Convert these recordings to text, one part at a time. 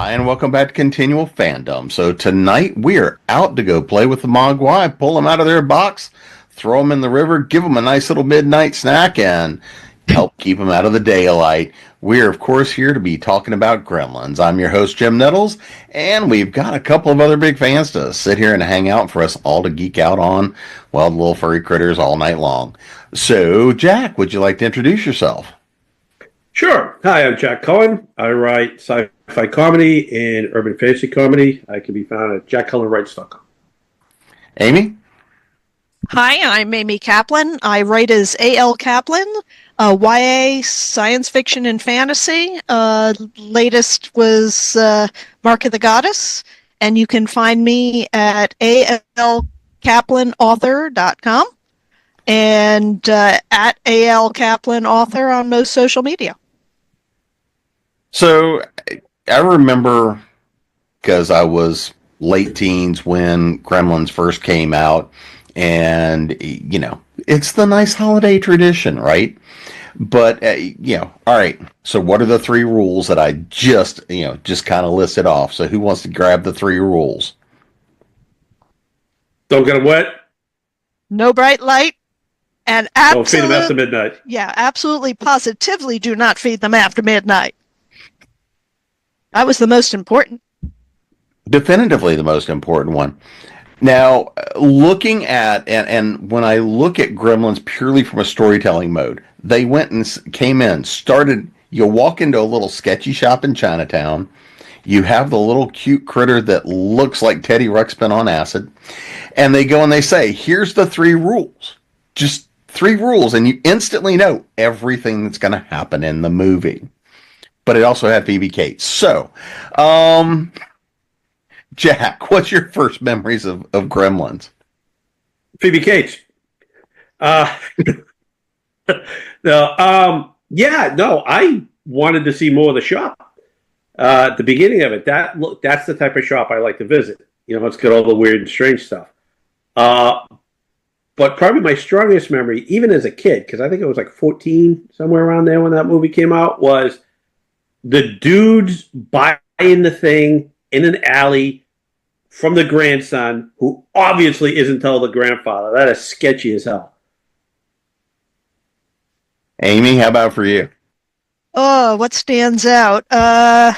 Hi, and welcome back to Continual Fandom. So tonight we are out to go play with the Mogwai, pull them out of their box, throw them in the river, give them a nice little midnight snack, and help keep them out of the daylight. We're, of course, here to be talking about Gremlins. I'm your host, Jim Nettles, and we've got a couple of other big fans to sit here and hang out for us all to geek out on, well, the little furry critters all night long. So, Jack, would you like to introduce yourself? Sure. Hi, I'm Jack Cullen. I write sci-fi comedy and urban fantasy comedy. I can be found at jackcullenwrites.com. Amy? Hi, I'm Amy Kaplan. I write as A.L. Kaplan, YA science fiction and fantasy. Latest was Mark of the Goddess, and you can find me at alkaplanauthor.com and at A.L. Kaplan author on most social media. So I remember, because I was late teens when Gremlins first came out, and, you know, it's the nice holiday tradition, right? But, all right, so what are the three rules that I just kind of listed off? So who wants to grab the three rules? Don't get them wet. No bright light. And Don't feed them after midnight. Yeah, absolutely, positively do not feed them after midnight. That was the most important. Definitively the most important one. Now, looking at, and when I look at Gremlins purely from a storytelling mode, they went and came in, started, you walk into a little sketchy shop in Chinatown, you have the little cute critter that looks like Teddy Ruxpin on acid, and they go and they say, here's the three rules. Just three rules, and you instantly know everything that's going to happen in the movie. But it also had Phoebe Cates. So, Jack, what's your first memories of Gremlins? Phoebe Cates. I wanted to see more of the shop. At the beginning of it, that's the type of shop I like to visit. You know, it's got all the weird and strange stuff. But probably my strongest memory, even as a kid, because I think it was like 14, somewhere around there when that movie came out, was the dudes buying the thing in an alley from the grandson, who obviously isn't telling the grandfather. That is sketchy as hell. Amy, how about for you? Oh, what stands out? Well,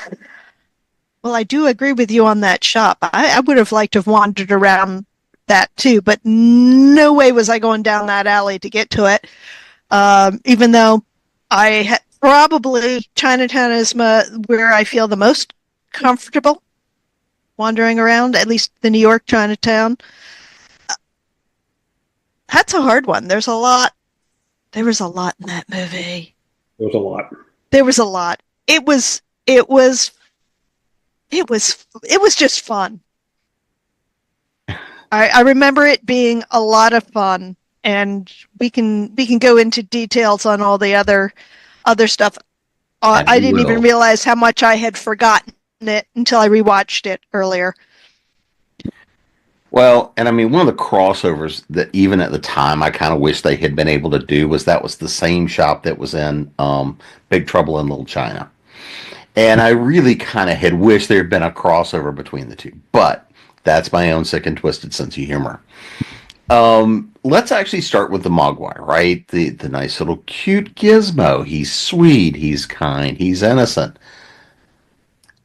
I do agree with you on that shop. I would have liked to have wandered around that too, but no way was I going down that alley to get to it. Even though probably Chinatown is where I feel the most comfortable wandering around, at least the New York Chinatown. That's a hard one. There was a lot in that movie. There was a lot. It was just fun. I remember it being a lot of fun, and we can go into details on all the other stuff. I didn't even realize how much I had forgotten it until I rewatched it earlier. Well, and I mean, one of the crossovers that even at the time I kind of wish they had been able to do was the same shop that was in Big Trouble in Little China. And I really kind of had wished there had been a crossover between the two. But that's my own sick and twisted sense of humor. Let's actually start with the Mogwai, right? The nice little cute gizmo. He's sweet, he's kind, he's innocent.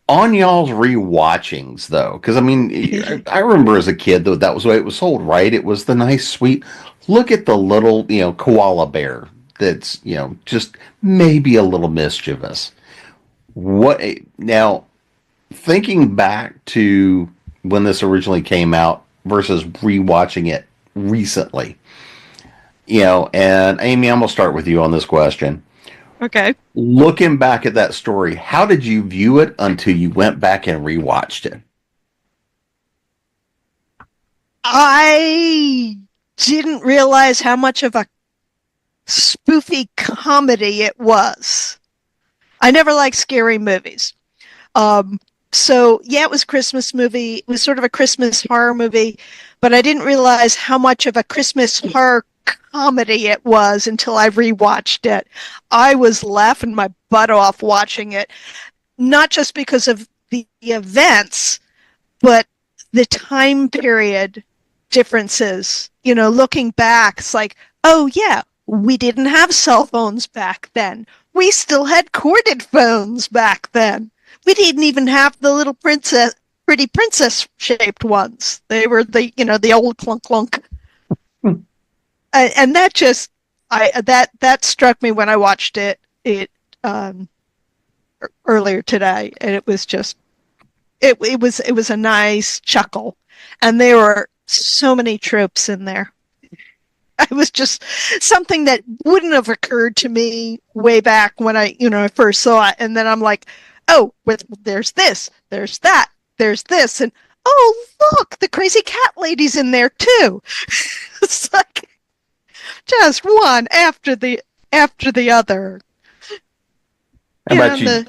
On y'all's rewatchings, though, because I mean, I remember as a kid, though, that was the way it was sold, right? It was the nice, sweet, look at the little, koala bear that's, just maybe a little mischievous. Now, thinking back to when this originally came out versus rewatching it recently, and Amy, I'm going to start with you on this question. Okay. Looking back at that story, how did you view it until you went back and rewatched it? I didn't realize how much of a spoofy comedy it was. I never liked scary movies. So, yeah, it was a Christmas movie. It was sort of a Christmas horror movie, but I didn't realize how much of a Christmas horror comedy it was until I rewatched it. I was laughing my butt off watching it, not just because of the events, but the time period differences, looking back, it's like, oh yeah, we didn't have cell phones back then. We still had corded phones back then. We didn't even have the little pretty princess shaped ones. They were the old clunk clunk. And that just, that struck me when I watched it earlier today, and it was just, it was a nice chuckle, and there were so many tropes in there. It was just something that wouldn't have occurred to me way back when I first saw it, and then I'm like, oh, there's this, there's that, there's this, and oh look, the crazy cat lady's in there too. It's like just one after the other. How about you?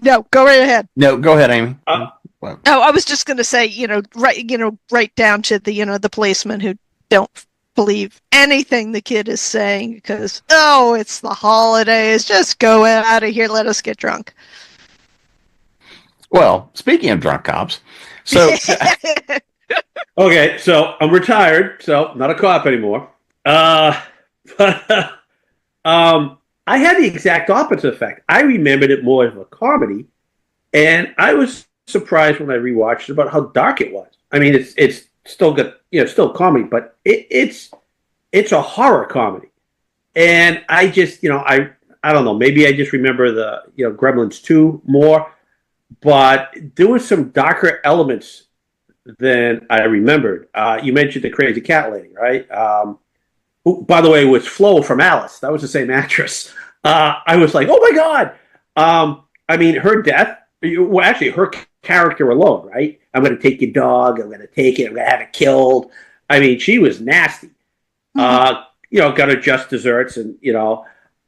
No, go right ahead. No, go ahead, Amy. I was just going to say, right down to the policemen who don't believe anything the kid is saying because, oh, it's the holidays. Just go out of here. Let us get drunk. Well, speaking of drunk cops, so okay, so I'm retired, so not a cop anymore. But I had the exact opposite effect. I remembered it more as a comedy, and I was surprised when I rewatched it about how dark it was. I mean, it's still got still comedy, but it's a horror comedy, and I just I don't know, maybe I just remember the Gremlins 2 more, but there was some darker elements than I remembered. You mentioned the crazy cat lady, right? Who, by the way, was Flo from Alice. That was the same actress. I was like, oh my God. I mean, her death, well, actually, her character alone, right? I'm going to take your dog. I'm going to take it. I'm going to have it killed. I mean, she was nasty. Mm-hmm. Got her just desserts and,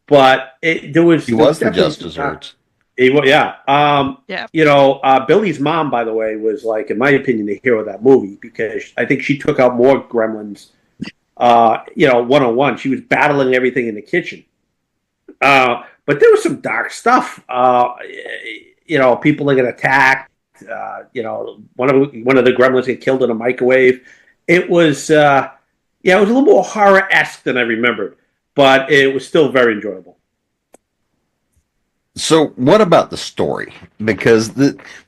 but there was... He was the just desserts. Yeah. Billy's mom, by the way, was like, in my opinion, the hero of that movie because I think she took out more gremlins, one-on-one. She was battling everything in the kitchen. But there was some dark stuff. People that get attacked. One of the gremlins get killed in a microwave. It was, it was a little more horror-esque than I remembered, but it was still very enjoyable. So, what about the story? Because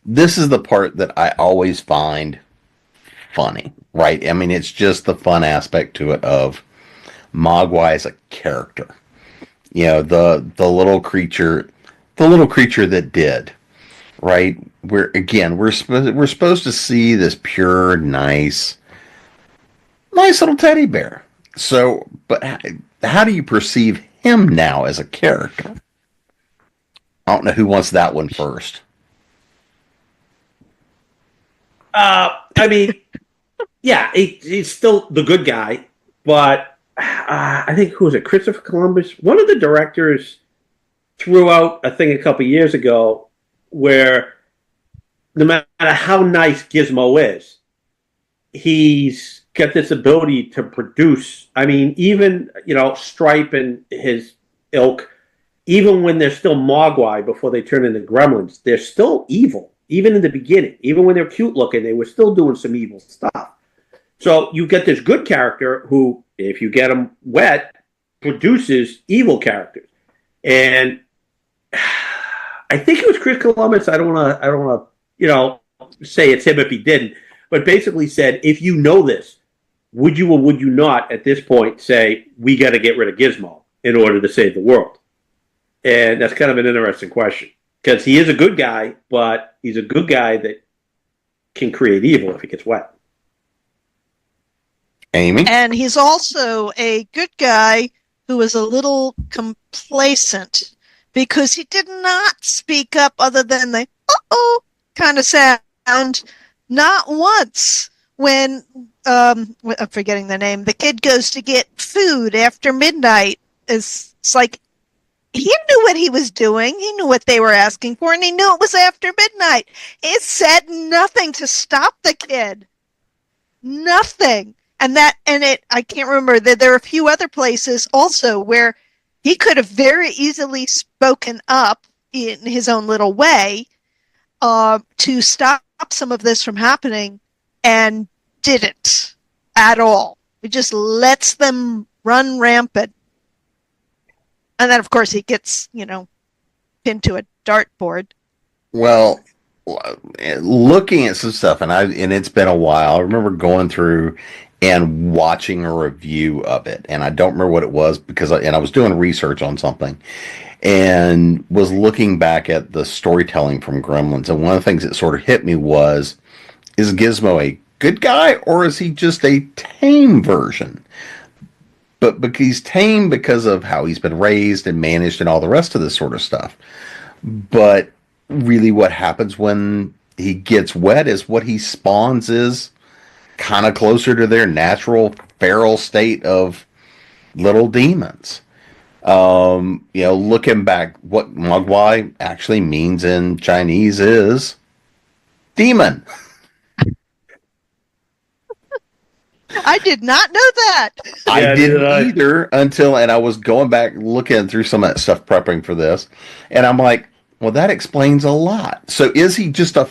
this is the part that I always find funny, right? I mean, it's just the fun aspect to it of Mogwai as a character. The little creature that did, right? We're supposed to see this pure, nice little teddy bear. So, but how do you perceive him now as a character? I don't know who wants that one first. I mean, yeah, he's still the good guy, but I think, who was it, Christopher Columbus? One of the directors threw out a thing a couple years ago where no matter how nice Gizmo is, he's got this ability to produce. I mean, even, Stripe and his ilk, even when they're still Mogwai before they turn into Gremlins, they're still evil. Even in the beginning, even when they're cute looking, they were still doing some evil stuff. So you get this good character who, if you get him wet, produces evil characters. And I think it was Chris Columbus. I don't want to, say it's him if he didn't, but basically said, if you know this, would you or would you not at this point say, we got to get rid of Gizmo in order to save the world? And that's kind of an interesting question because he is a good guy, but he's a good guy that can create evil if he gets wet. Amy? And he's also a good guy who is a little complacent because he did not speak up other than the uh-oh kind of sound. Not once when, I'm forgetting the name, the kid goes to get food after midnight. It's like, he knew what he was doing. He knew what they were asking for, and he knew it was after midnight. It said nothing to stop the kid. Nothing. I can't remember that there are a few other places also where he could have very easily spoken up in his own little way. to stop some of this from happening, and didn't at all. It just lets them run rampant. And then, of course, he gets, pinned to a dartboard. Well, looking at some stuff, and it's been a while. I remember going through and watching a review of it, and I don't remember what it was because I was doing research on something, and was looking back at the storytelling from Gremlins, and one of the things that sort of hit me was, is Gizmo a good guy, or is he just a tame version? But he's tame because of how he's been raised and managed and all the rest of this sort of stuff. But really what happens when he gets wet is what he spawns is kind of closer to their natural feral state of little demons. Looking back, what Mogwai actually means in Chinese is demon. I did not know that. I didn't either until, and I was going back looking through some of that stuff prepping for this, and I'm like, well, that explains a lot. So is he just a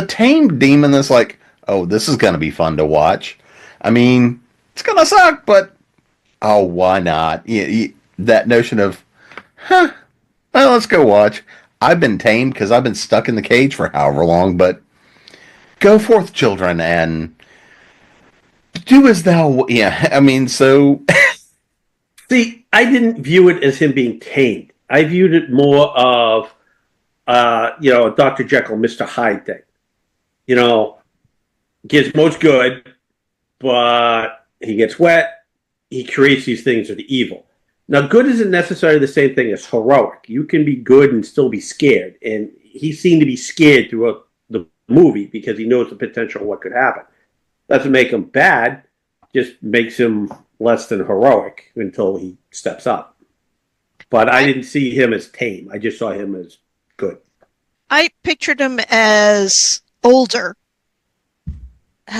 tamed demon that's like, oh, this is going to be fun to watch? I mean, it's going to suck, but oh, why not? That notion of, well, let's go watch. I've been tamed because I've been stuck in the cage for however long, but go forth, children, and do as thou. Yeah, I mean, so. See, I didn't view it as him being tamed. I viewed it more of, a Dr. Jekyll, Mr. Hyde thing. Gizmo's good, but he gets wet. He creates these things that are evil. Now, good isn't necessarily the same thing as heroic. You can be good and still be scared. And he seemed to be scared throughout the movie because he knows the potential of what could happen. Doesn't make him bad, just makes him less than heroic until he steps up. But I didn't see him as tame. I just saw him as good. I pictured him as older,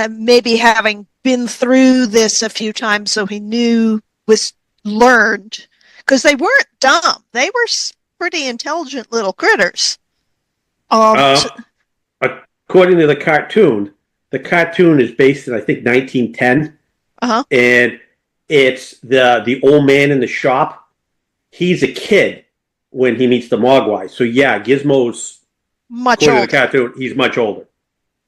maybe having been through this a few times, so he learned, because they weren't dumb. They were pretty intelligent little critters. According to the cartoon is based in, I think, 1910. Uh-huh. And it's the old man in the shop. He's a kid when he meets the Mogwai. So, yeah, Gizmo's much older. The cartoon, he's much older.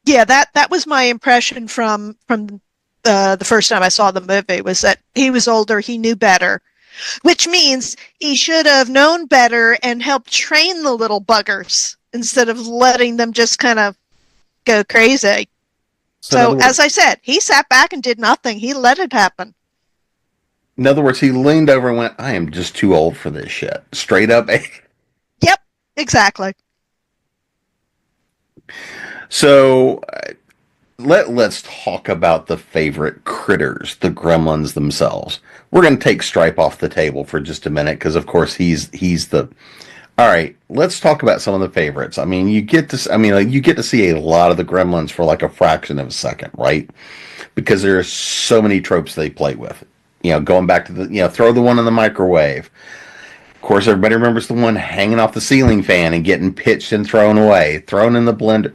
Yeah, that was my impression from the first time I saw the movie, was that he was older, he knew better, which means he should have known better and helped train the little buggers instead of letting them just kind of go crazy. So as I said, he sat back and did nothing. He let it happen. In other words, he leaned over and went, I am just too old for this shit. Straight up. Yep, exactly. So let's talk about the favorite critters, the gremlins themselves. We're going to take Stripe off the table for just a minute because, of course, he's the... All right, let's talk about some of the favorites. I mean, you get to see a lot of the gremlins for like a fraction of a second, right? Because there are so many tropes they play with. Going back to the, throw the one in the microwave. Of course, everybody remembers the one hanging off the ceiling fan and getting pitched and thrown away, thrown in the blender.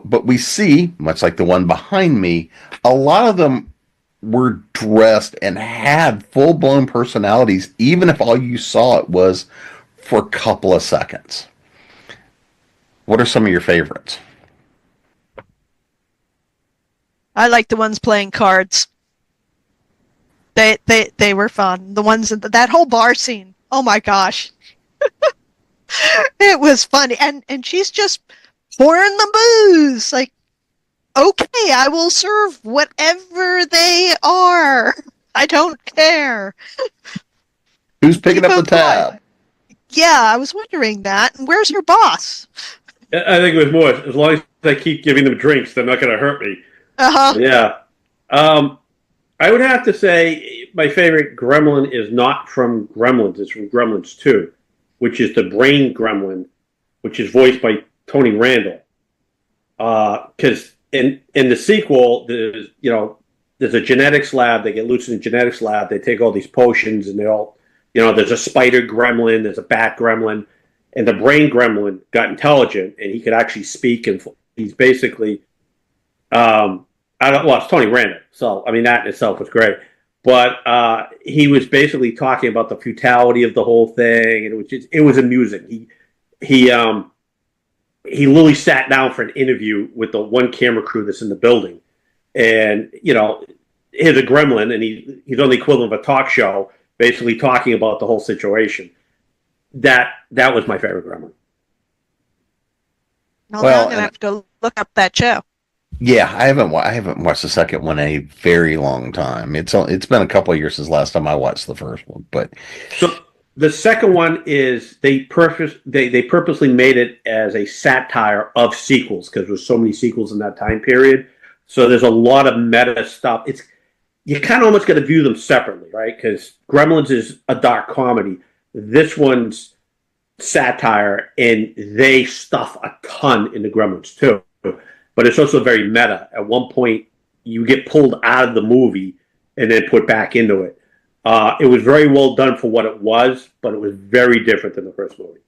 But we see, much like the one behind me, a lot of them were dressed and had full-blown personalities, even if all you saw it was for a couple of seconds. What are some of your favorites? I like the ones playing cards. They were fun. The ones in that whole bar scene. Oh my gosh. It was funny. And she's just pouring the booze. Like, okay, I will serve whatever they are. I don't care. Who's picking up the tab? Yeah, I was wondering that. And where's her boss? I think it was more, as long as I keep giving them drinks, they're not going to hurt me. Uh-huh. Yeah. I would have to say my favorite gremlin is not from Gremlins. It's from Gremlins 2, which is the brain gremlin, which is voiced by Tony Randall. Because in the sequel, there's a genetics lab. They get loose in the genetics lab. They take all these potions, and they all, there's a spider gremlin, there's a bat gremlin, and the brain gremlin got intelligent, and he could actually speak, and he's basically, it's Tony Randall, so I mean that in itself was great, but he was basically talking about the futility of the whole thing, and it was amusing. He literally sat down for an interview with the one camera crew that's in the building, and here's a gremlin, and he's on the equivalent of a talk show, basically talking about the whole situation. That was my favorite gremlin. Well, now I'm gonna have to go look up that show. Yeah, I haven't watched the second one in a very long time. It's been a couple of years since last time I watched the first one, but so the second one is they purposely made it as a satire of sequels because there's so many sequels in that time period. So there's a lot of meta stuff. You kind of almost got to view them separately, right? Because Gremlins is a dark comedy. This one's satire, and they stuff a ton into Gremlins too. But it's also very meta. At one point, you get pulled out of the movie and then put back into it. It was very well done for what it was, but it was very different than the first movie.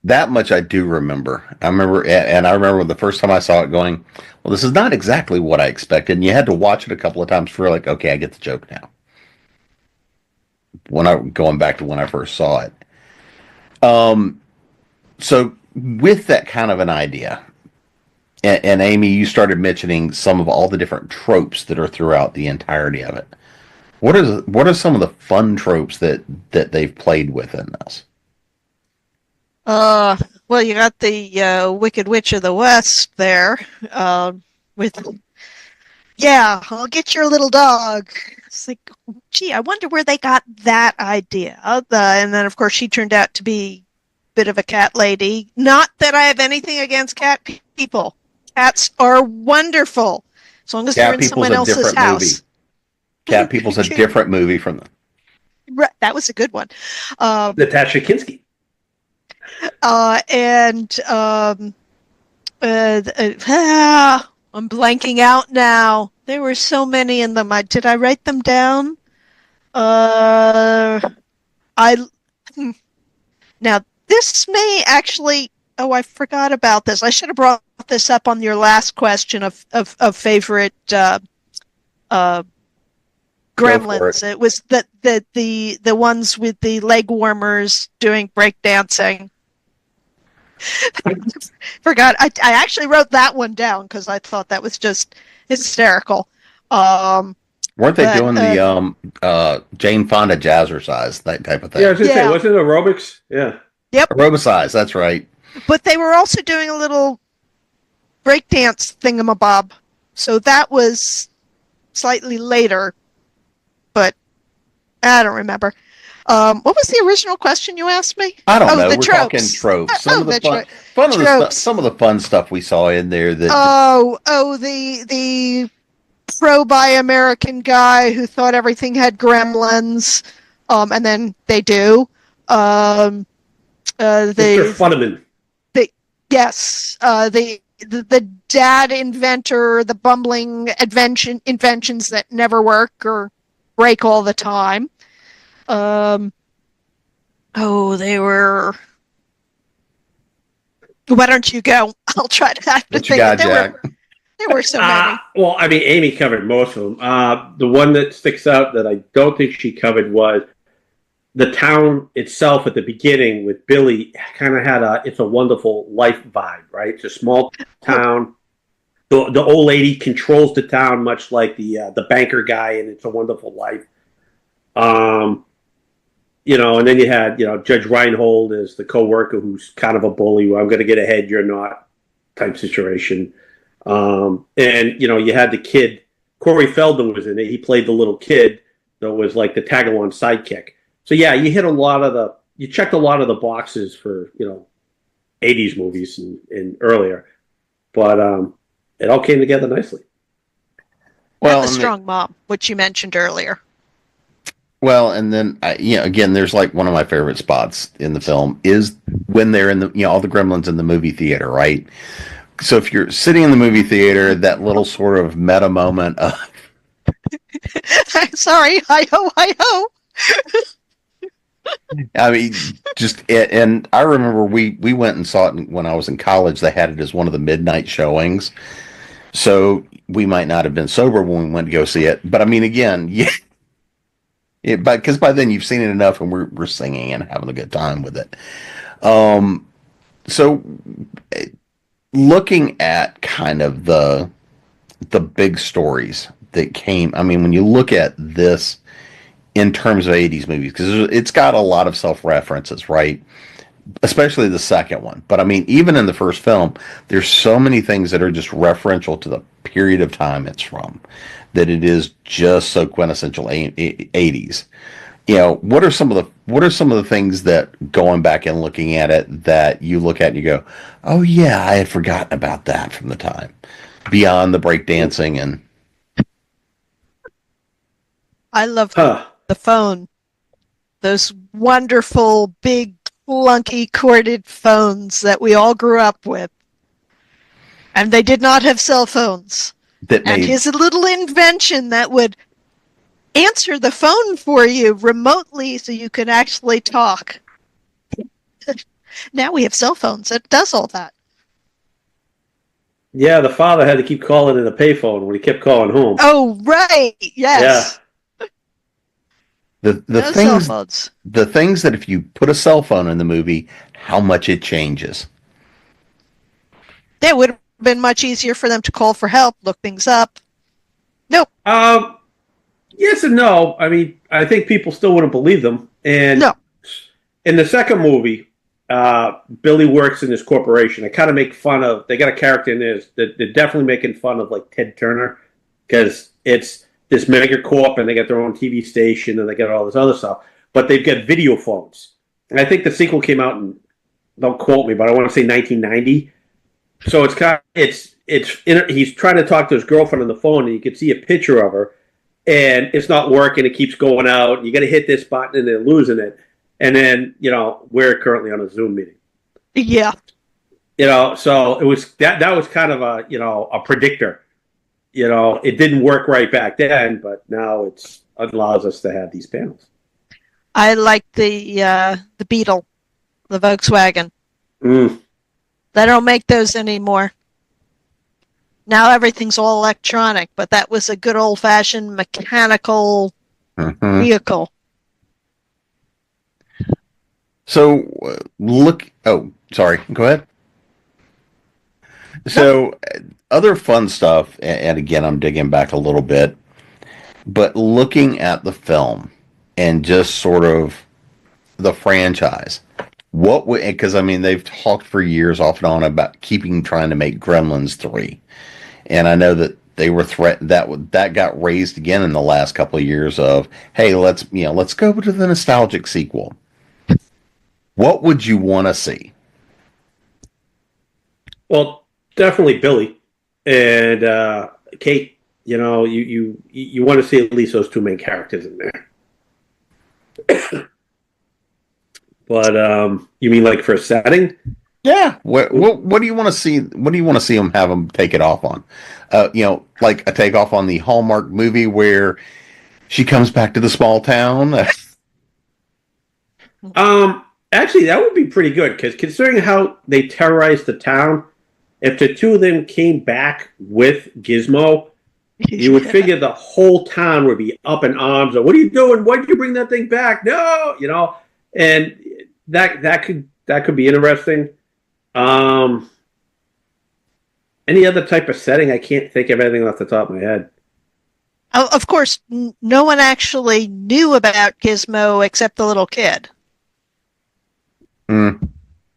That much I do remember. I remember the first time I saw it going, well, this is not exactly what I expected. And you had to watch it a couple of times for like, okay, I get the joke now. Going back to when I first saw it. So with that kind of an idea, and Amy, you started mentioning some of all the different tropes that are throughout the entirety of it. What are some of the fun tropes that they've played with in this? Well, you got the Wicked Witch of the West there, with I'll get your little dog. It's like, gee, I wonder where they got that idea. And then, of course, she turned out to be a bit of a cat lady. Not that I have anything against cat people. Cats are wonderful, as long as they're in someone else's house. Movie. Cat People's a different movie from them. Right, that was a good one. Natasha Kinski. I'm blanking out now. There were so many in them. Did I write them down? Now this may actually. Oh, I forgot about this. I should have brought this up on your last question of favorite Gremlins. It was the ones with the leg warmers doing breakdancing. Forgot. I actually wrote that one down because I thought that was just hysterical. Weren't they doing the Jane Fonda jazzercise, that type of thing? Yeah, I was going to say, wasn't it aerobics? Yeah. Yep. Aerobicize, that's right. But they were also doing a little breakdance thingamabob. So that was slightly later, but I don't remember. What was the original question you asked me? I don't know. We're talking tropes. Some of the fun stuff we saw in there. The pro-Buy American guy who thought everything had gremlins, and then they do. Mr. Funneman. Yes, the dad inventor, the bumbling inventions that never work or break all the time. They were. Why don't you go? I'll try to. What you got, Jack? There were so many. Well, I mean, Amy covered most of them. The one that sticks out that I don't think she covered was the town itself at the beginning with Billy kind of had It's a Wonderful Life vibe, right? It's a small town. The old lady controls the town much like the banker guy in It's a Wonderful Life. And then you had, Judge Reinhold as the co-worker who's kind of a bully. I'm going to get ahead, you're not type situation. And you had the kid, Corey Feldman was in it. He played the little kid that was like the tag-along sidekick. So yeah, you checked a lot of the boxes for 80s movies and earlier, but it all came together nicely. Well, and the strong mom, which you mentioned earlier. Well, and then again, there's like one of my favorite spots in the film is when they're in the all the gremlins in the movie theater, right? So if you're sitting in the movie theater, that little sort of meta moment of sorry, hi ho, hi ho. I mean, and I remember we went and saw it when I was in college. They had it as one of the midnight showings, so we might not have been sober when we went to go see it. But I mean, again, yeah, because by then you've seen it enough, and we're singing and having a good time with it. So looking at kind of the big stories that came. I mean, when you look at this in terms of 80s movies, because it's got a lot of self-references, right? Especially the second one. But I mean, even in the first film, there's so many things that are just referential to the period of time it's from, that it is just so quintessential 80s. What are some of the things that, going back and looking at it, that you look at and you go, oh yeah, I had forgotten about that from the time, beyond the breakdancing and I love Huh. the phone. Those wonderful, big, clunky, corded phones that we all grew up with. And they did not have cell phones. that And made his little invention that would answer the phone for you remotely so you could actually talk. Now we have cell phones that does all that. Yeah, the father had to keep calling in a payphone when he kept calling home. Oh, right. Yes. the No cell things phones. the things that if you put a cell phone in the movie, how much it changes. It would have been much easier for them to call for help, look things up. Nope. Yes and no. I mean, I think people still wouldn't believe them. And No. in the second movie, Billy works in this corporation. They kind of make fun of. They got a character in this that they're definitely making fun of, like Ted Turner, because it's this mega corp and they got their own TV station and they got all this other stuff. But they've got video phones, and I think the sequel came out in, don't quote me, but I want to say 1990. So it's kind of he's trying to talk to his girlfriend on the phone, and you can see a picture of her, and it's not working. It keeps going out. You got to hit this button, and they're losing it. And then we're currently on a Zoom meeting. Yeah. So it was that was kind of a predictor. It didn't work right back then, but now it allows us to have these panels. I like the Beetle, the Volkswagen. They don't make those anymore. Now everything's all electronic, but that was a good old-fashioned mechanical vehicle. So oh, sorry, go ahead. So other fun stuff, and again, I'm digging back a little bit, but looking at the film and just sort of the franchise, because I mean, they've talked for years off and on about trying to make Gremlins 3. And I know that they were threatened that got raised again in the last couple of years of, hey, let's go to the nostalgic sequel. What would you want to see? Well, definitely Billy and Kate. You want to see at least those two main characters in there. But you mean like for a setting? Yeah. What do you want to see? What do you want to see them have them take it off on? Like a takeoff on the Hallmark movie where she comes back to the small town. Actually, that would be pretty good, because considering how they terrorized the town, if the two of them came back with Gizmo, you would figure the whole town would be up in arms. Or, what are you doing? Why did you bring that thing back? No, and that could be interesting. Any other type of setting? I can't think of anything off the top of my head. Of course, no one actually knew about Gizmo except the little kid.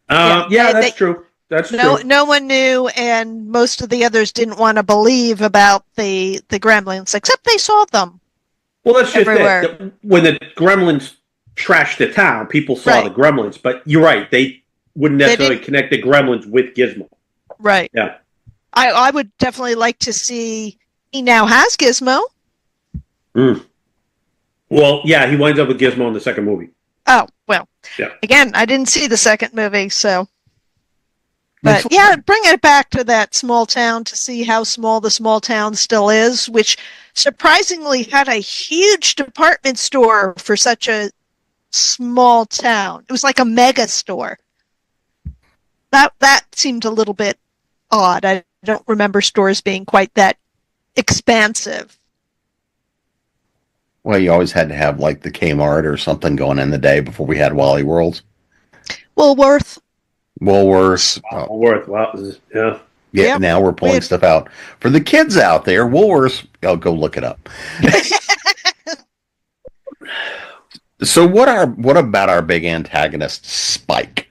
That's true. That's true. No one knew, and most of the others didn't want to believe about the Gremlins, except they saw them. Well, that's just everywhere. it. When the Gremlins trashed the town, people saw the Gremlins, but you're right. They wouldn't necessarily connect the Gremlins with Gizmo. Right. Yeah. I would definitely like to see. He now has Gizmo. Well, yeah, he winds up with Gizmo in the second movie. Oh, well. Yeah. Again, I didn't see the second movie, so. But yeah, bring it back to that small town to see how small the small town still is, which surprisingly had a huge department store for such a small town. It was like a mega store. That seemed a little bit odd. I don't remember stores being quite that expansive. Well, you always had to have like the Kmart or something going in the day before we had Wally Worlds. Woolworth. Woolworths. Worth. Wow. Yeah. Yeah, Yep. now we're pulling stuff out. For the kids out there, Woolworths, I'll go look it up. So what about our big antagonist, Spike?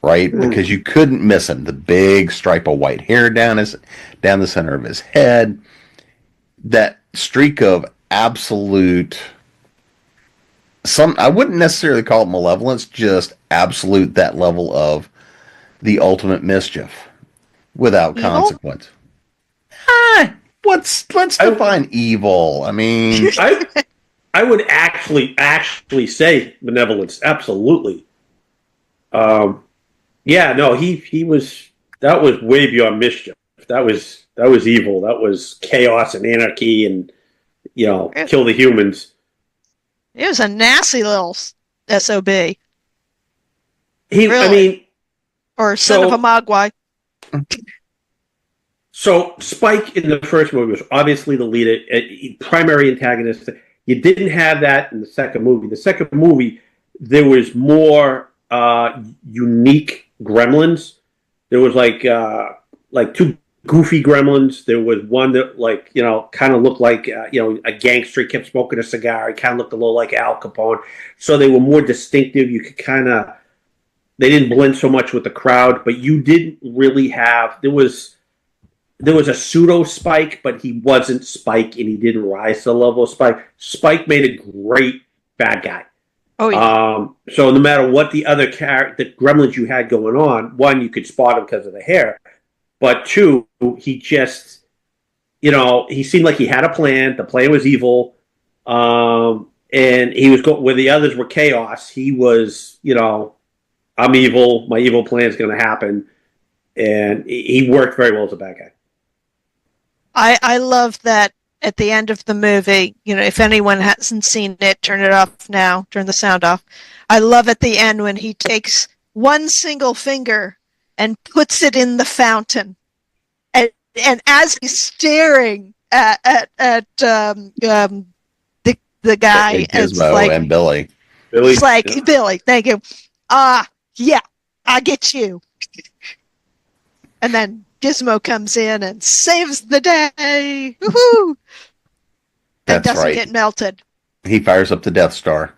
Right? Because you couldn't miss him. The big stripe of white hair down the center of his head. That streak of absolute I wouldn't necessarily call it malevolence, just absolute that level of the ultimate mischief without Evil? consequence. Let's define evil. I mean, I would actually say benevolence. Absolutely. Yeah, no, he was, that was way beyond mischief. That was evil. That was chaos and anarchy and, kill the humans. It was a nasty little SOB. Really? I mean, or son of a Mogwai. So Spike in the first movie was obviously the lead, primary antagonist. You didn't have that in the second movie. The second movie, there was more unique gremlins. There was like two goofy gremlins. There was one that kind of looked like a gangster. He kept smoking a cigar. He kind of looked a little like Al Capone. So they were more distinctive. You could they didn't blend so much with the crowd, but you didn't really have. There was a pseudo Spike, but he wasn't Spike, and he didn't rise to the level of Spike. Spike made a great bad guy. Oh yeah. So no matter what the other the gremlins you had going on, one, you could spot him because of the hair, but two, he just, he seemed like he had a plan. The plan was evil, and he was where the others were chaos. He was, I'm evil. My evil plan is going to happen, and he worked very well as a bad guy. I love that at the end of the movie, if anyone hasn't seen it, turn it off now, turn the sound off. I love at the end when he takes one single finger and puts it in the fountain. And as he's staring at the guy, it's like, and Billy. It's like, yeah. Billy, thank you. Yeah, I get you. And then Gizmo comes in and saves the day. Woohoo! And doesn't get melted. He fires up the Death Star.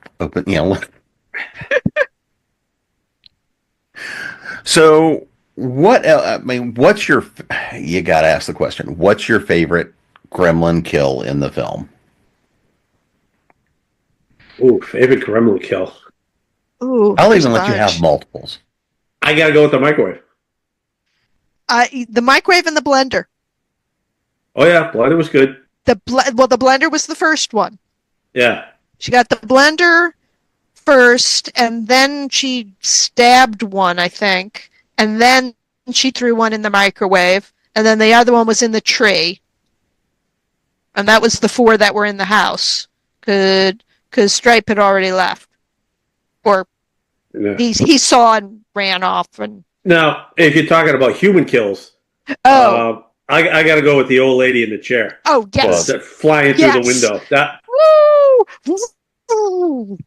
So, what else? I mean, you got to ask the question. What's your favorite gremlin kill in the film? Ooh, favorite gremlin kill. Ooh, I'll even let you have multiples. I got to go with the microwave. The microwave and the blender. Oh yeah, blender was good. The blender was the first one. Yeah. She got the blender first, and then she stabbed one, I think, and then she threw one in the microwave, and then the other one was in the tree, and that was the 4 that were in the house, because Stripe had already left, or he saw and ran off. And now, if you're talking about human kills, I got to go with the old lady in the chair. Oh yes, flying through the window. That. Woo!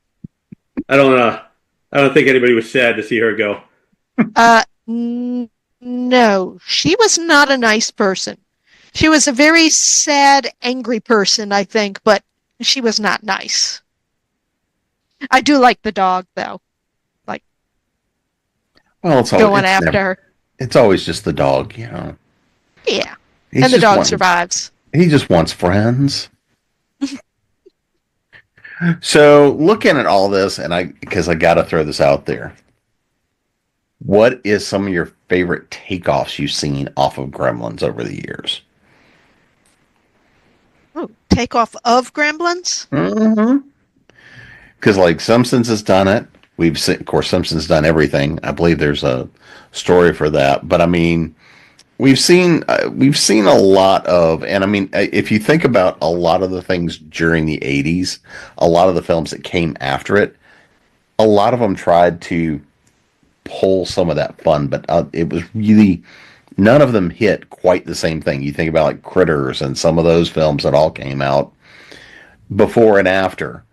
I don't think anybody was sad to see her go. No, she was not a nice person. She was a very sad, angry person, I think, but she was not nice. I do like the dog, though. Well, it's going after her. It's always just the dog, Yeah. And the dog survives. He just wants friends. So, looking at all this, because I got to throw this out there, what is some of your favorite takeoffs you've seen off of Gremlins over the years? Oh, takeoff of Gremlins? Mm-hmm. Because, Simpsons has done it. We've seen, of course, Simpsons done everything. I believe there's a story for that. But, I mean, we've seen a lot of, and I mean, if you think about a lot of the things during the 80s, a lot of the films that came after it, a lot of them tried to pull some of that fun, but it was really none of them hit quite the same thing. You think about like Critters and some of those films that all came out before and after.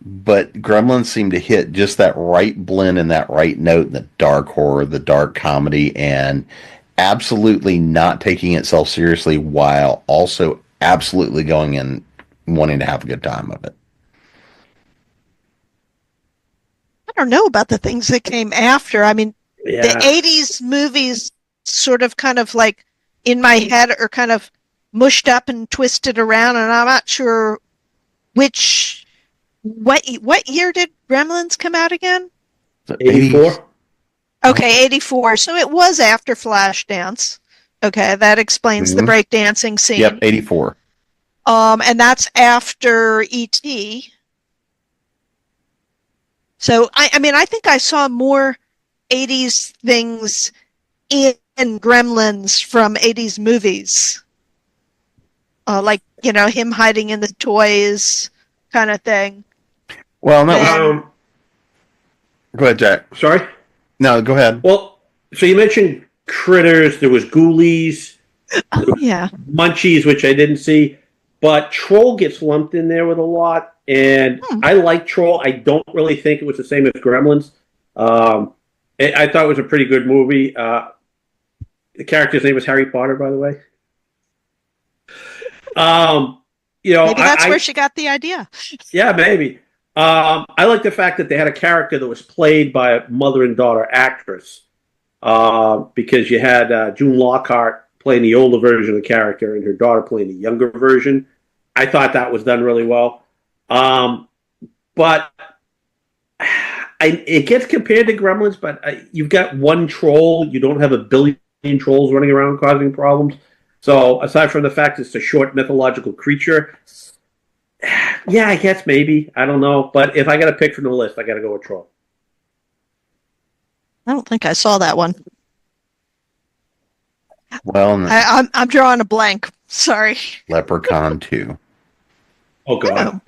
But Gremlins seemed to hit just that right blend and that right note, the dark horror, the dark comedy, and absolutely not taking itself seriously while also absolutely going and wanting to have a good time of it. I don't know about the things that came after. I mean, the Yeah. 80s movies sort of kind of like in my head are kind of mushed up and twisted around, and I'm not sure what year did Gremlins come out again? The 84. Okay, 84. So it was after Flashdance. Okay, that explains the Mhm. breakdancing scene. Yep, 84. And that's after E.T. So I mean, I think I saw more 80s things in Gremlins from 80s movies. Like, him hiding in the toys kind of thing. Well, that was. Um, Go ahead, Jack. sorry. No, go ahead. Well, so you mentioned Critters. There was Ghoulies, Yeah. Munchies, which I didn't see, but Troll gets lumped in there with a lot. And Hmm. I like Troll. I don't really think it was the same as Gremlins. I thought it was a pretty good movie. The character's name was Harry Potter, by the way. Maybe that's where she got the idea. Yeah, maybe. I like the fact that they had a character that was played by a mother and daughter actress. Because you had June Lockhart playing the older version of the character and her daughter playing the younger version. I thought that was done really well. But it gets compared to Gremlins, but you've got one troll. You don't have a billion trolls running around causing problems. So aside from the fact it's a short mythological creature, yeah, I guess maybe. I don't know. But if I got to pick from the list, I got to go with Troll. I don't think I saw that one. Well, I'm drawing a blank. Sorry. Leprechaun 2. Oh, God.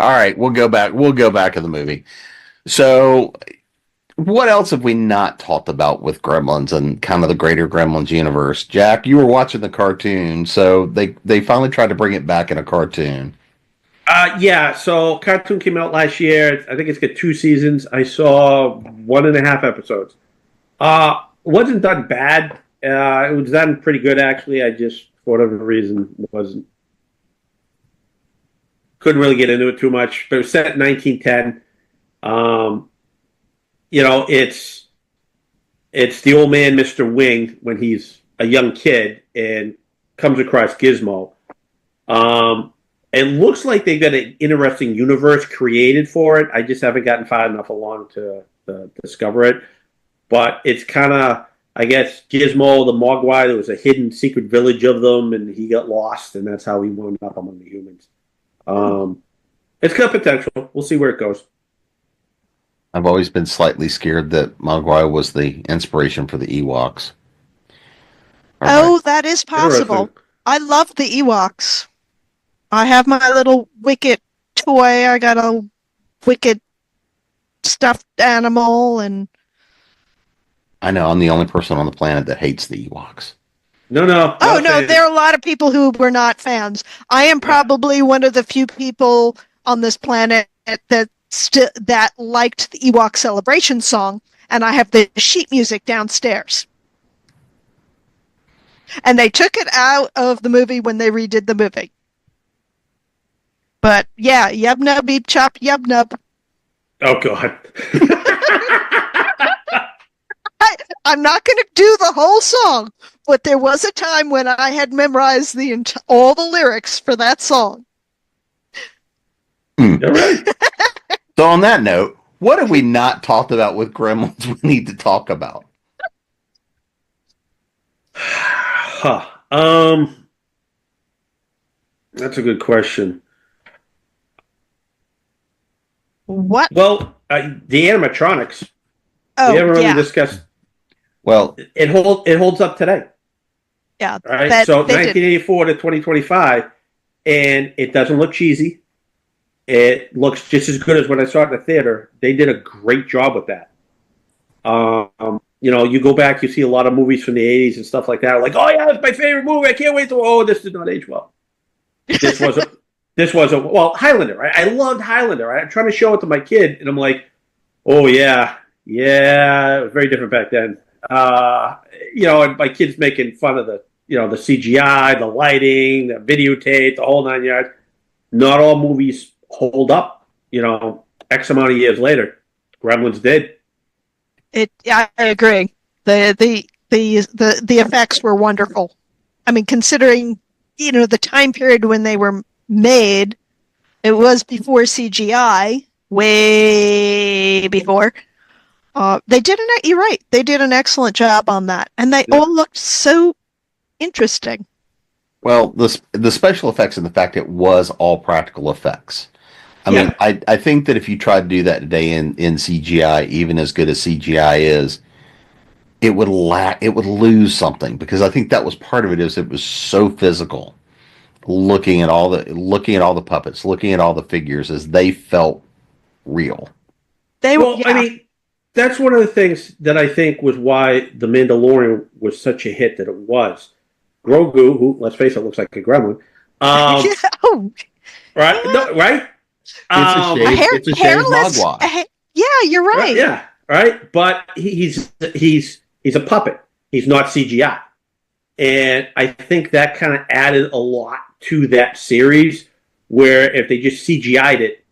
All right, we'll go back. We'll go back to the movie. So, what else have we not talked about with Gremlins and kind of the greater Gremlins universe? Jack, you were watching the cartoon, so they finally tried to bring it back in a cartoon. Yeah, so cartoon came out last year. I think it's got 2 seasons. I saw 1.5 episodes. Wasn't done bad. It was done pretty good, actually. I just, for whatever reason, couldn't really get into it too much. But it was set in 1910. It's the old man, Mr. Wing, when he's a young kid and comes across Gizmo. It looks like they've got an interesting universe created for it. I just haven't gotten far enough along to discover it. But it's kind of, I guess, Gizmo, the Mogwai, there was a hidden secret village of them, and he got lost, and that's how he wound up among the humans. It's got potential. We'll see where it goes. I've always been slightly scared that Mogwai was the inspiration for the Ewoks. Oh, that is possible. I love the Ewoks. I have my little Wicket toy. I got a Wicket stuffed animal, and I know I'm the only person on the planet that hates the Ewoks. No. Oh, no, there are a lot of people who were not fans. I am probably one of the few people on this planet that liked the Ewok celebration song, and I have the sheet music downstairs. And they took it out of the movie when they redid the movie. But yeah, yub nub beep chop yub nub. Oh, God. I'm not going to do the whole song, but there was a time when I had memorized all the lyrics for that song. All right. So on that note, what have we not talked about with Gremlins we need to talk about? That's a good question. What? Well, the animatronics. Oh, we haven't really yeah. discussed. Well, it holds up today. Yeah. Right. So 1984 to 2025, and it doesn't look cheesy. it looks just as good as when I saw it in the theater. They did a great job with that. You go back, you see a lot of movies from the 80s and stuff like that. Like, oh yeah, that's my favorite movie. I can't wait to. Oh, this did not age well. This wasn't. This wasn't. Well, Highlander. Right? I loved Highlander. Right? I'm trying to show it to my kid, and I'm like, oh yeah, it was very different back then. And my kid's making fun of the CGI, the lighting, the videotape, the whole 9 yards. Not all movies hold up. X amount of years later, Gremlins did. I agree. The effects were wonderful. I mean, considering the time period when they were made, it was before CGI, way before. You're right. They did an excellent job on that, and they all looked so interesting. Well, the special effects and the fact it was all practical effects. I mean, I think that if you try to do that today in CGI, even as good as CGI is, it would lose something, because I think that was part of it. Is it was so physical, looking at all the puppets, looking at all the figures as they felt real. I mean, that's one of the things that I think was why The Mandalorian was such a hit that it was. Grogu, who, let's face it, looks like a gremlin. Right? No, right? It's a shaved mogwai. Yeah, you're right. Yeah, right. But he's a puppet. He's not CGI, and I think that kind of added a lot to that series. Where if they just CGI'd it,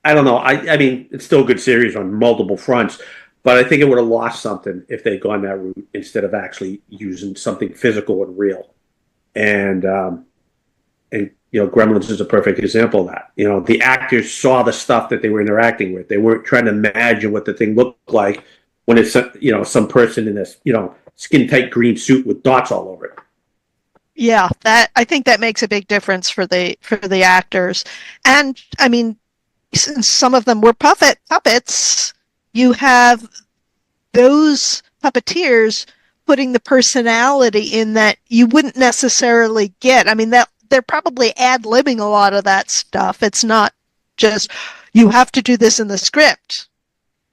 I don't know. I mean, it's still a good series on multiple fronts, but I think it would have lost something if they'd gone that route instead of actually using something physical and real. And Gremlins is a perfect example of that. The actors saw the stuff that they were interacting with. They weren't trying to imagine what the thing looked like when it's some person in this skin tight green suit with dots all over it. Yeah, I think that makes a big difference for the actors. And I mean, since some of them were puppets, you have those puppeteers putting the personality in that you wouldn't necessarily get. I mean, they're probably ad-libbing a lot of that stuff. It's not just, you have to do this in the script.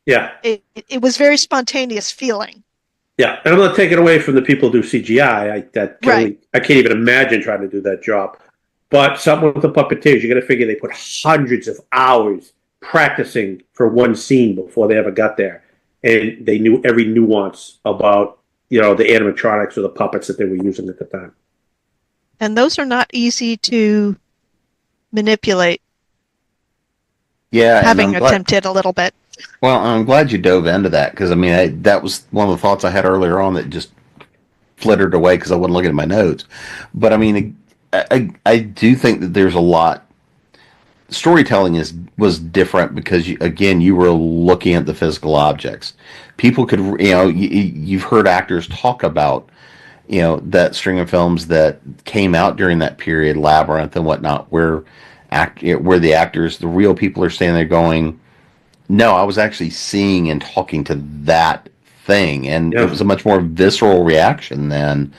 Yeah. It was very spontaneous feeling. Yeah, and I'm not taking away from the people who do CGI. I can't even imagine trying to do that job. But something with the puppeteers, you got to figure they put hundreds of hours practicing for one scene before they ever got there, and they knew every nuance about the animatronics or the puppets that they were using at the time. And those are not easy to manipulate. Yeah, having attempted a little bit. Well, I'm glad you dove into that, because I mean that was one of the thoughts I had earlier on that just flittered away because I wasn't looking at my notes. But I mean, I do think that there's a lot. Storytelling was different because you were looking at the physical objects. People could, you've heard actors talk about, that string of films that came out during that period, Labyrinth and whatnot, where the actors, the real people, are standing there going, "No, I was actually seeing and talking to that thing," and it was a much more visceral reaction than,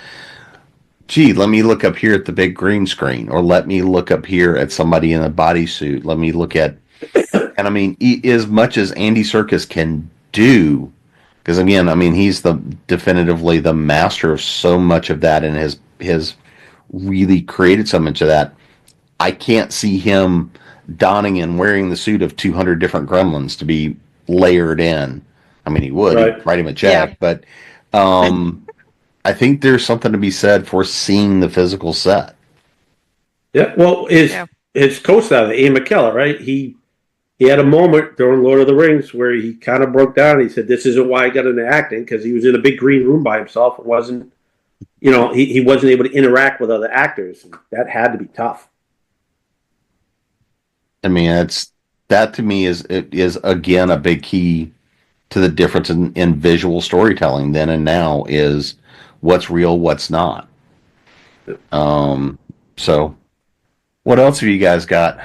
"Gee, let me look up here at the big green screen," or "Let me look up here at somebody in a bodysuit. Let me look at," and I mean, as much as Andy Serkis can do, because again, I mean, he's definitively the master of so much of that, and has really created so much of that. I can't see him donning and wearing the suit of 200 different gremlins to be layered in. I mean, he would. Right. He'd write him a check, but I think there's something to be said for seeing the physical set. Yeah, well, his co-star, Ian McKellen, right? He had a moment during Lord of the Rings where he kind of broke down. He said, "This isn't why I got into acting," because he was in a big green room by himself. It wasn't, he wasn't able to interact with other actors. That had to be tough. I mean, that to me is again a big key to the difference in visual storytelling then and now, is what's real, what's not. So what else have you guys got?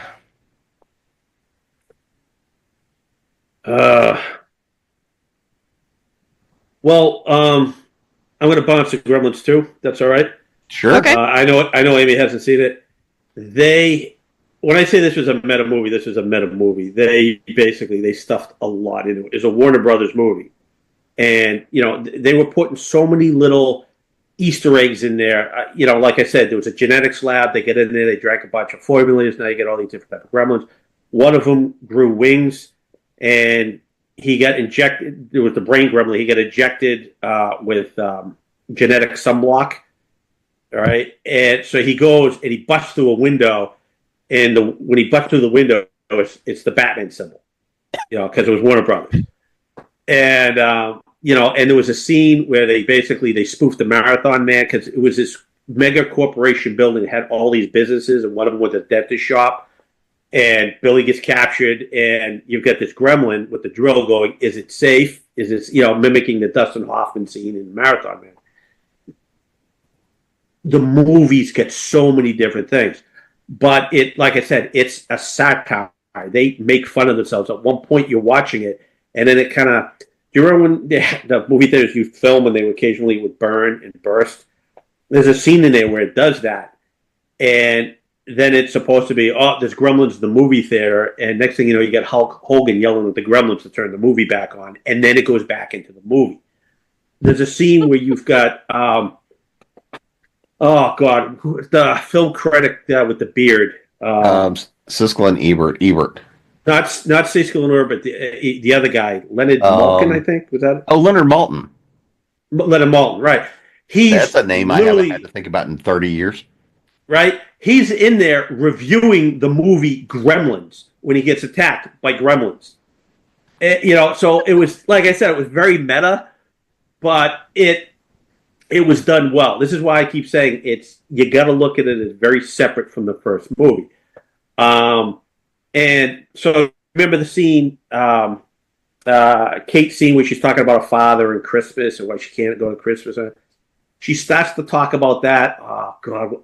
Well, I'm going to bounce to Gremlins 2. That's all right. Sure. Okay. I know Amy hasn't seen it. when I say this was a meta movie, this is a meta movie. They stuffed a lot into it. It's a Warner Brothers movie, and they were putting so many little Easter eggs in there. Like I said, there was a genetics lab. They get in there, they drank a bunch of formulas. Now you get all these different types of gremlins. One of them grew wings, and he got injected. It was the brain gremlin. He got injected with genetic sunblock. All right, and so he goes and he busts through a window, and when he busts through the window, it's the Batman symbol, because it was Warner Brothers, and and there was a scene where they spoofed the Marathon Man, because it was this mega corporation building that had all these businesses, and one of them was a dentist shop, and Billy gets captured, and you've got this gremlin with the drill going, is it safe? Is this, mimicking the Dustin Hoffman scene in Marathon Man. The movies get so many different things, but like I said, it's a satire. They make fun of themselves. At one point, you're watching it, and then it kind of. Do you remember when the movie theaters used film and they occasionally would burn and burst? There's a scene in there where it does that, and then it's supposed to be, there's Gremlins in the movie theater, and next thing you know, you get Hulk Hogan yelling at the Gremlins to turn the movie back on, and then it goes back into the movie. There's a scene where you've got. Oh God, the film critic with the beard. Siskel and Ebert. Not Siskel and Ebert, but the other guy, Leonard Maltin, I think, was that? Oh, Leonard Maltin. Leonard Maltin, right? That's a name I haven't had to think about in 30 years. Right? He's in there reviewing the movie Gremlins when he gets attacked by Gremlins. So it was, like I said, it was very meta, but it was done well. This is why I keep saying you got to look at it as very separate from the first movie. And so remember the scene, Kate's scene where she's talking about a father and Christmas and why she can't go to Christmas. She starts to talk about that. Oh God,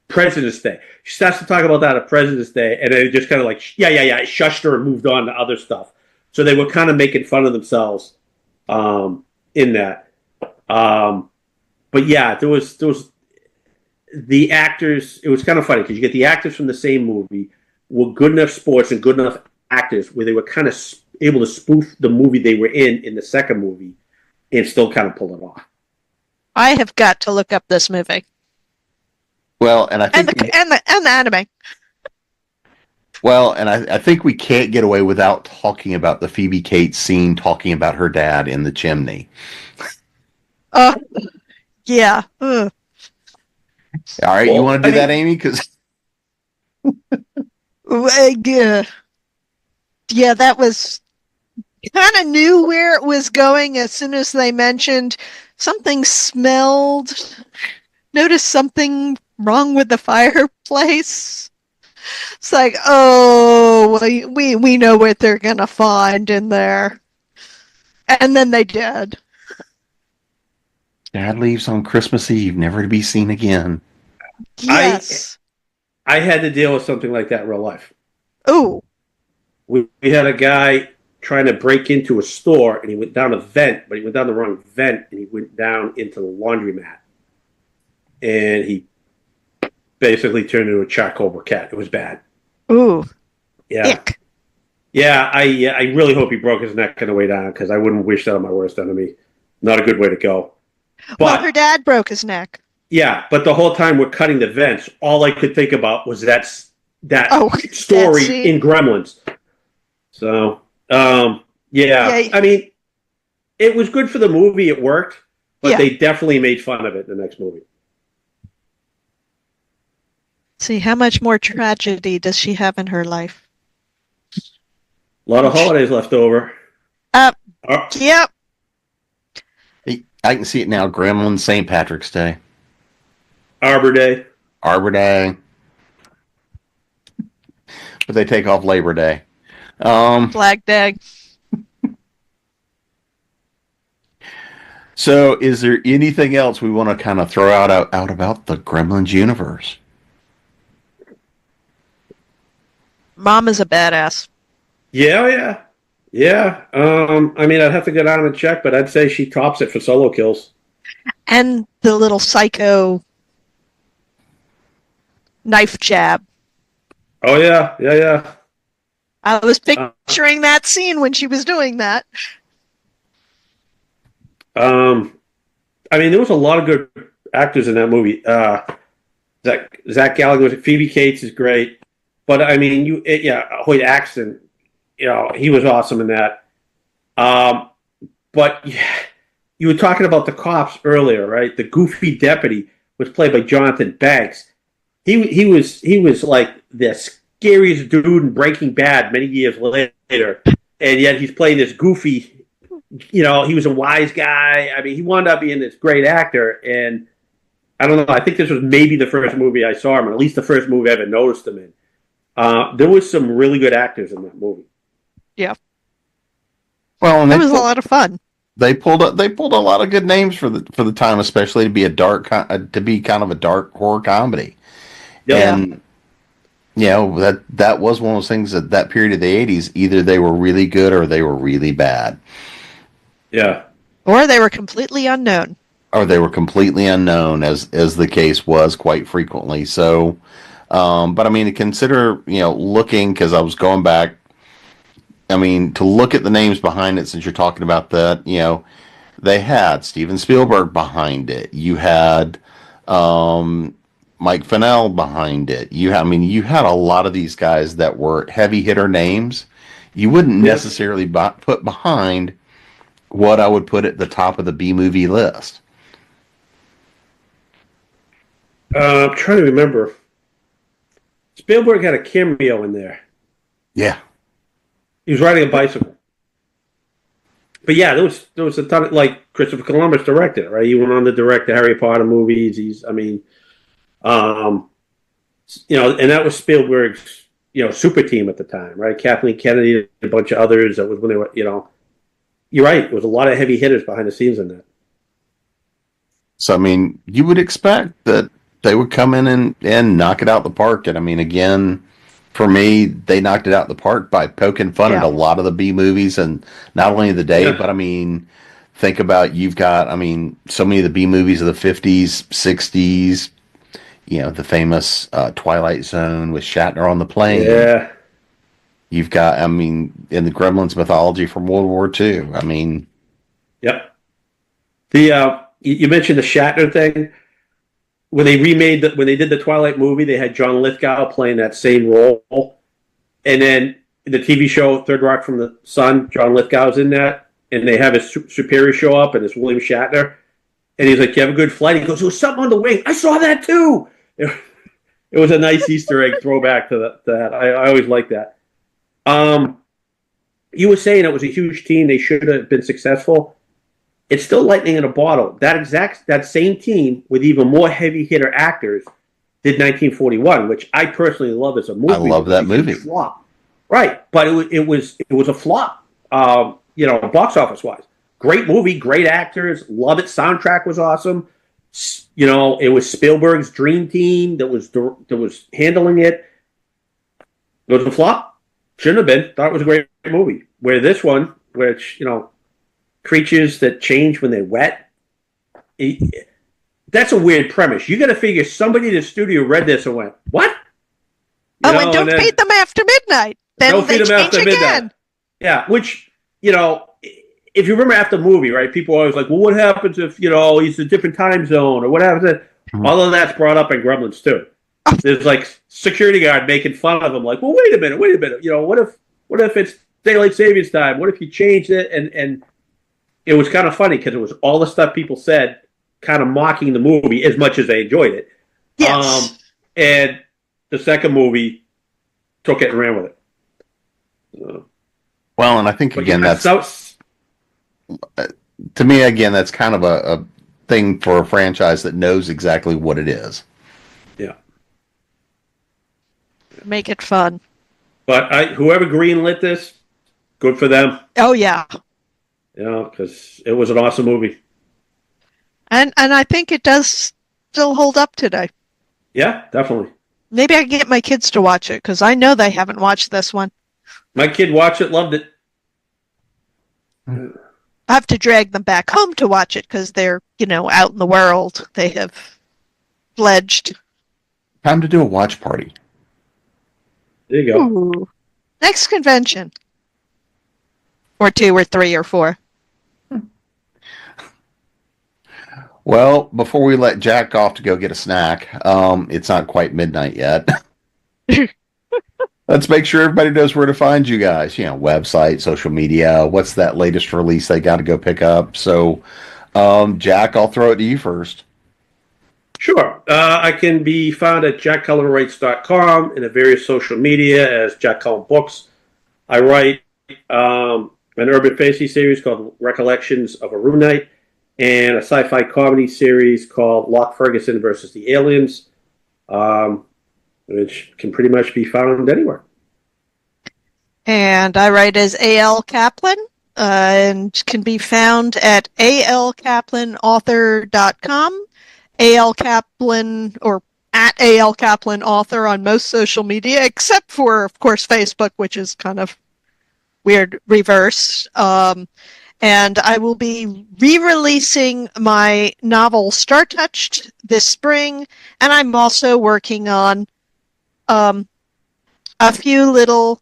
President's Day. She starts to talk about that at President's Day, and then it just kind of like, yeah, it shushed her and moved on to other stuff. So they were kind of making fun of themselves in that. But yeah, there was the actors. It was kind of funny because you get the actors from the same movie were good enough sports and good enough actors where they were kind of able to spoof the movie they were in the second movie and still kind of pull it off. I have got to look up this movie. Well, and I think and the anime. Well, and I think we can't get away without talking about the Phoebe Cates scene talking about her dad in the chimney. Yeah. Ugh. All right, you want to do that, Amy? Because yeah, that was kind of knew where it was going as soon as they mentioned something smelled. Noticed something wrong with the fireplace. It's like, oh, we know what they're gonna find in there, and then they did. Dad leaves on Christmas Eve, never to be seen again. Yes. I had to deal with something like that in real life. Oh. We had a guy trying to break into a store, and he went down a vent, but he went down the wrong vent, and he went down into the laundromat. And he basically turned into a charcoal briquette. It was bad. Ooh. Yeah. Ick. Yeah, I really hope he broke his neck on the way down, because I wouldn't wish that on my worst enemy. Not a good way to go. But, well, her dad broke his neck. Yeah, but the whole time we're cutting the vents, all I could think about was that story in Gremlins. So, yeah. I mean, it was good for the movie. It worked, but they definitely made fun of it in the next movie. See, how much more tragedy does she have in her life? A lot of holidays left over. Yep. I can see it now. Gremlins, St. Patrick's Day. Arbor Day. But they take off Labor Day. Flag Day. So is there anything else we want to kind of throw out about the Gremlins universe? Mom is a badass. Yeah. I mean, I'd have to go down and check, but I'd say she tops it for solo kills. And the little psycho knife jab. Oh yeah, yeah. I was Uh, picturing that scene when she was doing that. um, I mean, there was a lot of good actors in that movie. Zach Gallagher was Phoebe Cates is great, but I mean, Hoyt Axton, he was awesome in that. Um, but yeah, you were talking about the cops earlier, right? The goofy deputy was played by Jonathan Banks. He was like the scariest dude in Breaking Bad many years later, and yet he's playing this goofy. He was a wise guy. I mean, he wound up being this great actor, and I don't know. I think this was maybe the first movie I saw him, or at least the first movie I ever noticed him in. There was some really good actors in that movie. Yeah. Well, and it was a lot of fun. They pulled a lot of good names for the time, especially to be to be kind of a dark horror comedy. Yeah. And that was one of those things that period of the 80s, either they were really good or they were really bad. Yeah. Or they were completely unknown. Or they were completely unknown, as the case was quite frequently. So, but I mean, to consider, looking, because I was going back, I mean, to look at the names behind it, since you're talking about that, they had Steven Spielberg behind it. You had Mike Fennell behind it. You had a lot of these guys that were heavy hitter names. You wouldn't necessarily put behind what I would put at the top of the B movie list. I'm trying to remember. Spielberg had a cameo in there. Yeah. He was riding a bicycle. But yeah, there was a ton of, like, Christopher Columbus directed it, right? He went on to direct the Harry Potter movies. And that was Spielberg's, super team at the time, right? Kathleen Kennedy and a bunch of others. That was when they were, you're right. There was a lot of heavy hitters behind the scenes in that. So, I mean, you would expect that they would come in and knock it out the park. And I mean, again, for me, they knocked it out the park by poking fun at a lot of the B movies, and not only the day, but I mean, think about, you've got, I mean, so many of the B movies of the 50s, 60s, the famous Twilight Zone with Shatner on the plane. Yeah. You've got, I mean, in the Gremlins mythology from World War II. I mean, yep. You mentioned the Shatner thing. When they did the Twilight movie, they had John Lithgow playing that same role, and then in the TV show Third Rock from the Sun, John Lithgow's in that, and they have his superior show up, and it's William Shatner, and he's like, "You have a good flight?" He goes, "There was something on the wing. I saw that too." It was a nice Easter egg throwback to that. I always like that. You were saying it was a huge team. They should have been successful. It's still lightning in a bottle. That same team with even more heavy hitter actors did 1941, which I personally love as a movie. I love that movie. Flop. Right, but it was a flop. Box office wise, great movie, great actors, love it. Soundtrack was awesome. It was Spielberg's dream team that was handling it. It was a flop. Shouldn't have been. Thought it was a great movie. Where this one, which creatures that change when they're wet. That's a weird premise. You got to figure somebody in the studio read this and went, "What?" And don't feed them after midnight. Then don't feed them after midnight. Yeah, which if you remember after the movie, right? People are always like, "Well, what happens if he's a different time zone, or what happens?" All of that's brought up in Gremlins too. There's like security guard making fun of them, like, "Well, wait a minute. What if it's daylight savings time? What if you changed it?" And it was kind of funny because it was all the stuff people said, kind of mocking the movie as much as they enjoyed it. Yes. And the second movie took it and ran with it. Well, and I think again that's to me again that's kind of a thing for a franchise that knows exactly what it is. Yeah. Make it fun. But whoever greenlit this, good for them. Oh yeah. Because it was an awesome movie. And I think it does still hold up today. Yeah, definitely. Maybe I can get my kids to watch it, because I know they haven't watched this one. My kid watched it, loved it. I have to drag them back home to watch it, because they're, out in the world. They have fledged. Time to do a watch party. There you go. Ooh. Next convention. Or 2 or 3 or 4. Well, before we let Jack off to go get a snack, it's not quite midnight yet. Let's make sure everybody knows where to find you guys. You know, website, social media. What's that latest release they got to go pick up? So, Jack, I'll throw it to you first. Sure. I can be found at jackcullenwrites.com and at various social media as Jack Cullen Books. I write an urban fantasy series called Recollections of a Rune Knight and a sci-fi comedy series called Locke Ferguson versus the Aliens, which can pretty much be found anywhere. And I write as A.L. Kaplan and can be found at alkaplanauthor.com. A.L. Kaplan or at A.L. Kaplan author on most social media, except for, of course, Facebook, which is kind of weird reverse. And I will be re-releasing my novel Star Touched this spring, and I'm also working on a few little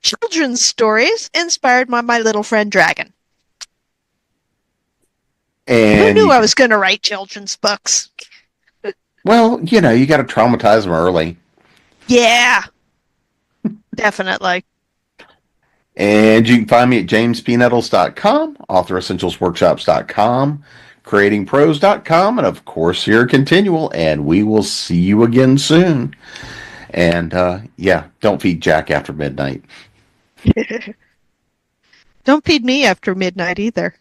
children's stories inspired by my little friend Dragon. And who knew I was going to write children's books? Well, you know, you got to traumatize them early. Yeah, definitely. And you can find me at jamespnettles.com, authoressentialsworkshops.com, creatingpros.com, and of course here at ConTinual. And we will see you again soon. And yeah, don't feed Jack after midnight. Don't feed me after midnight either.